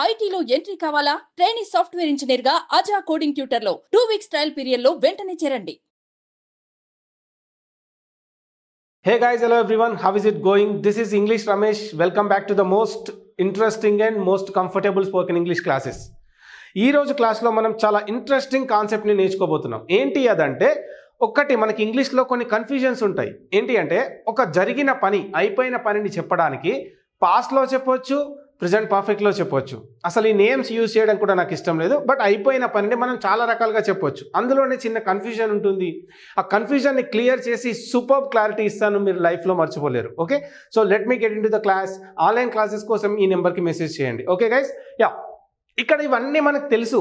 ఐటీలో ఎంట్రీ కావాలా? Trainee software engineer గా అజా కోడింగ్ ట్యూటర్ లో 2 వీక్స్ ట్రయల్ పీరియడ్ లో వెంటనే చేరండి. Hey guys, hello everyone. How is it going? This is English Ramesh. Welcome back to the most interesting and most comfortable spoken English classes. ఈ రోజు క్లాస్లో మనం చాలా ఇంట్రెస్టింగ్ కాన్సెప్ట్ని నేర్చుకోబోతున్నాం. ఏంటి అదంటే ఒక్కటి మనకి ఇంగ్లీష్లో కొన్ని కన్ఫ్యూజన్స్ ఉంటాయి. ఏంటి అంటే ఒక జరిగిన పని అయిపోయిన పనిని చెప్పడానికి పాస్ట్లో చెప్పొచ్చు, ప్రెజెంట్ పర్ఫెక్ట్లో చెప్పొచ్చు. అసలు ఈ నేమ్స్ యూజ్ చేయడం కూడా నాకు ఇష్టం లేదు, బట్ అయిపోయిన పనిని మనం చాలా రకాలుగా చెప్పొచ్చు. అందులోనే చిన్న కన్ఫ్యూజన్ ఉంటుంది. ఆ కన్ఫ్యూజన్ని క్లియర్ చేసి సూపర్ క్లారిటీ ఇస్తాను, మీరు లైఫ్లో మర్చిపోలేరు. Okay, so let me get into the class. Online classes కోసం ఈ నెంబర్కి మెసేజ్ చేయండి. ఓకే గైస్, యా, ఇక్కడ ఇవన్నీ మనకు తెలుసు,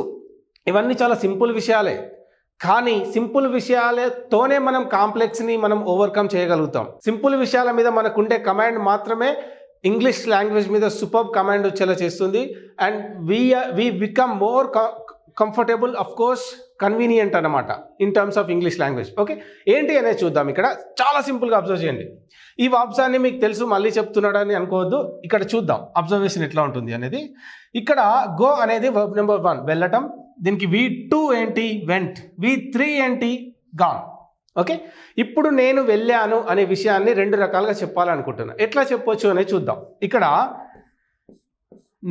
ఇవన్నీ చాలా సింపుల్ విషయాలే. కానీ సింపుల్ విషయాలతోనే మనం కాంప్లెక్స్ని మనం ఓవర్కమ్ చేయగలుగుతాం. సింపుల్ విషయాల మీద మనకుండే కమాండ్ మాత్రమే ఇంగ్లీష్ లాంగ్వేజ్ మీద సూపర్ కమాండ్ వచ్చేలా చేస్తుంది. And we become more comfortable, of course convenient అనమాట in terms of English language. Okay, ఏంటి అనేది చూద్దాం. ఇక్కడ చాలా సింపుల్గా అబ్జర్వ్ చేయండి. ఈ వర్బ్స్ అన్ని మీకు తెలుసు, మళ్ళీ చెప్తున్నాడని అనుకోవద్దు. ఇక్కడ చూద్దాం అబ్జర్వేషన్ ఎట్లా ఉంటుంది అనేది. ఇక్కడ గో అనేది వర్బ్ నెంబర్ 1 వెళ్ళటం. దీనికి V2 ఏంటి? వెంట్. V3 ఏంటి? గాన్. ఓకే, ఇప్పుడు నేను వెళ్ళాను అనే విషయాన్ని రెండు రకాలుగా చెప్పాలనుకుంటున్నా. ఎట్లా చెప్పొచ్చు అనేది చూద్దాం. ఇక్కడ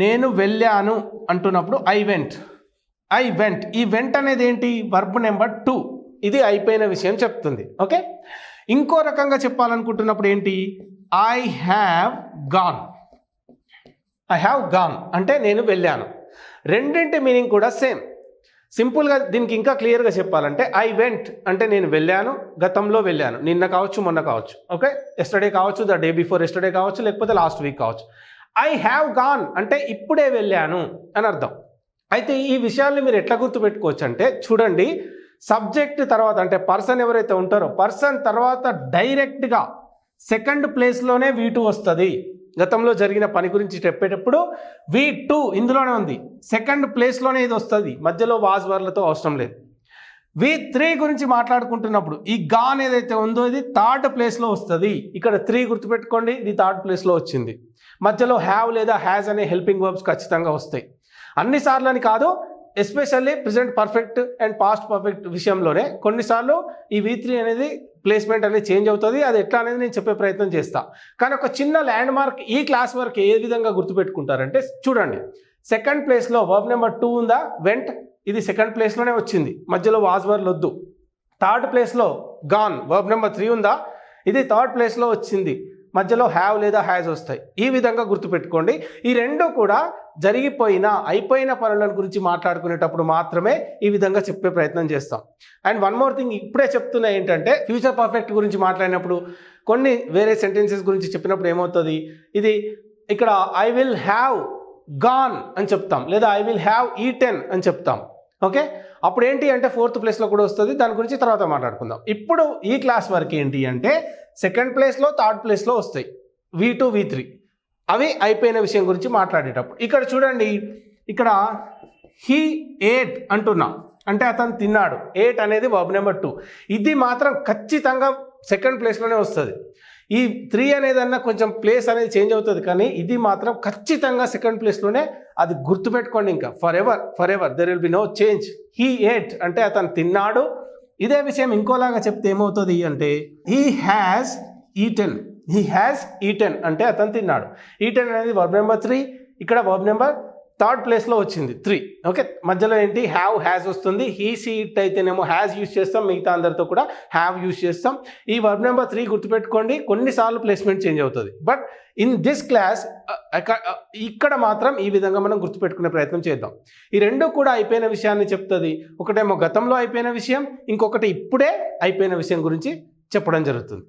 నేను వెళ్ళాను అంటున్నప్పుడు ఐ వెంట్. ఈ వెంట్ అనేది ఏంటి? Verb number 2. ఇది అయిపోయిన విషయం చెప్తుంది. ఓకే, ఇంకో రకంగా చెప్పాలనుకుంటున్నప్పుడు ఏంటి? ఐ హ్యావ్ గాన్ అంటే నేను వెళ్ళాను. రెండింటి మీనింగ్ కూడా సేమ్. సింపుల్గా దీనికి ఇంకా క్లియర్గా చెప్పాలంటే ఐ వెంట్ అంటే నేను వెళ్ళాను, గతంలో వెళ్ళాను, నిన్న కావచ్చు, మొన్న కావచ్చు. ఓకే, ఎస్టర్డే కావచ్చు, ద డే బిఫోర్ ఎస్టర్డే కావచ్చు, లేకపోతే లాస్ట్ వీక్ కావచ్చు. ఐ హ్యావ్ గాన్ అంటే ఇప్పుడే వెళ్ళాను అని అర్థం. అయితే ఈ విషయాల్ని మీరు ఎట్లా గుర్తుపెట్టుకోవచ్చు అంటే చూడండి, సబ్జెక్ట్ తర్వాత అంటే పర్సన్ ఎవరైతే ఉంటారో పర్సన్ తర్వాత డైరెక్ట్గా సెకండ్ ప్లేస్లోనే V2 వస్తుంది. గతంలో జరిగిన పని గురించి చెప్పేటప్పుడు V2 ఇందులోనే ఉంది, సెకండ్ ప్లేస్లోనే ఇది వస్తుంది. మధ్యలో వాజ్ వర్లతో అవసరం లేదు. V3 గురించి మాట్లాడుకుంటున్నప్పుడు ఈ గాన్ ఏదైతే ఉందో ఇది థర్డ్ ప్లేస్లో వస్తుంది. ఇక్కడ 3 గుర్తుపెట్టుకోండి, ఇది థర్డ్ ప్లేస్లో వచ్చింది. మధ్యలో హ్యావ్ లేదా హ్యాజ్ అనే హెల్పింగ్ వర్బ్స్ ఖచ్చితంగా వస్తాయి. అన్నిసార్లు అని కాదు, especially present perfect and past perfect విషయంలోనే కొన్నిసార్లు ఈ V3 అనేది ప్లేస్మెంట్ అనేది చేంజ్ అవుతుంది. అది ఎట్లా అనేది నేను చెప్పే ప్రయత్నం చేస్తా. కానీ ఒక చిన్న ల్యాండ్ మార్క్ ఈ క్లాస్ వరకు ఏ విధంగా గుర్తుపెట్టుకుంటారంటే చూడండి, సెకండ్ ప్లేస్లో వర్బ్ నెంబర్ 2 ఉందా? వెంట్. ఇది సెకండ్ ప్లేస్లోనే వచ్చింది, మధ్యలో వాజ్ వర్బ్ వద్దు. థర్డ్ ప్లేస్లో గాన్ వర్బ్ నెంబర్ 3 ఉందా? ఇది థర్డ్ ప్లేస్లో వచ్చింది, మధ్యలో హ్యావ్ లేదా హ్యాజ్ వస్తాయి. ఈ విధంగా గుర్తుపెట్టుకోండి. ఈ రెండు కూడా జరిగిపోయిన అయిపోయిన పనుల గురించి మాట్లాడుకునేటప్పుడు మాత్రమే ఈ విధంగా చెప్పే ప్రయత్నం చేస్తాం. అండ్ వన్ మోర్ థింగ్ ఇప్పుడే చెప్తున్నా ఏంటంటే ఫ్యూచర్ పర్ఫెక్ట్ గురించి మాట్లాడినప్పుడు కొన్ని వేరే సెంటెన్సెస్ గురించి చెప్పినప్పుడు ఏమవుతుంది, ఇది ఇక్కడ ఐ విల్ హ్యావ్ గాన్ అని చెప్తాం, లేదా ఐ విల్ హ్యావ్ ఈటెన్ అని చెప్తాం. ఓకే, అప్పుడు ఏంటి అంటే ఫోర్త్ ప్లేస్లో కూడా వస్తుంది. దాని గురించి తర్వాత మాట్లాడుకుందాం. ఇప్పుడు ఈ క్లాస్ వరకు ఏంటి అంటే సెకండ్ ప్లేస్లో థర్డ్ ప్లేస్లో వస్తాయి V2 V3. అవి అయిపోయిన విషయం గురించి మాట్లాడేటప్పుడు ఇక్కడ చూడండి, ఇక్కడ హీ ఏట్ అంటున్నాం అంటే అతను తిన్నాడు. ఏట్ అనేది వర్బ్ నెంబర్ 2. ఇది మాత్రం ఖచ్చితంగా సెకండ్ ప్లేస్లోనే వస్తుంది. ఈ 3 అనేది అన్న కొంచెం ప్లేస్ అనేది చేంజ్ అవుతుంది, కానీ ఇది మాత్రం ఖచ్చితంగా సెకండ్ ప్లేస్లోనే. అది గుర్తుపెట్టుకోండి, ఇంకా forever there will be no change. He ate అంటే అతను తిన్నాడు. ఇదే విషయం ఇంకోలాగా చెప్తే ఏమవుతుంది అంటే హీ హ్యాస్ ఈటెన్ అంటే అతను తిన్నాడు. ఈటెన్ అనేది వర్బ్ నెంబర్ 3. ఇక్కడ వర్బ్ నెంబర్ థర్డ్ ప్లేస్లో వచ్చింది 3. ఓకే, మధ్యలో ఏంటి? హ్యావ్ హ్యాజ్ వస్తుంది. హీ సీ ఇట్ అయితేనేమో హ్యాజ్ యూజ్ చేస్తాం, మిగతా అందరితో కూడా హ్యావ్ యూజ్ చేస్తాం. ఈ వర్బ్ నెంబర్ 3 గుర్తుపెట్టుకోండి, కొన్నిసార్లు ప్లేస్మెంట్ చేంజ్ అవుతుంది. బట్ ఇన్ దిస్ క్లాస్ ఇక్కడ మాత్రం ఈ విధంగా మనం గుర్తుపెట్టుకునే ప్రయత్నం చేద్దాం. ఈ రెండు కూడా అయిపోయిన విషయాన్ని చెప్తుంది. ఒకటేమో గతంలో అయిపోయిన విషయం, ఇంకొకటి ఇప్పుడే అయిపోయిన విషయం గురించి చెప్పడం జరుగుతుంది.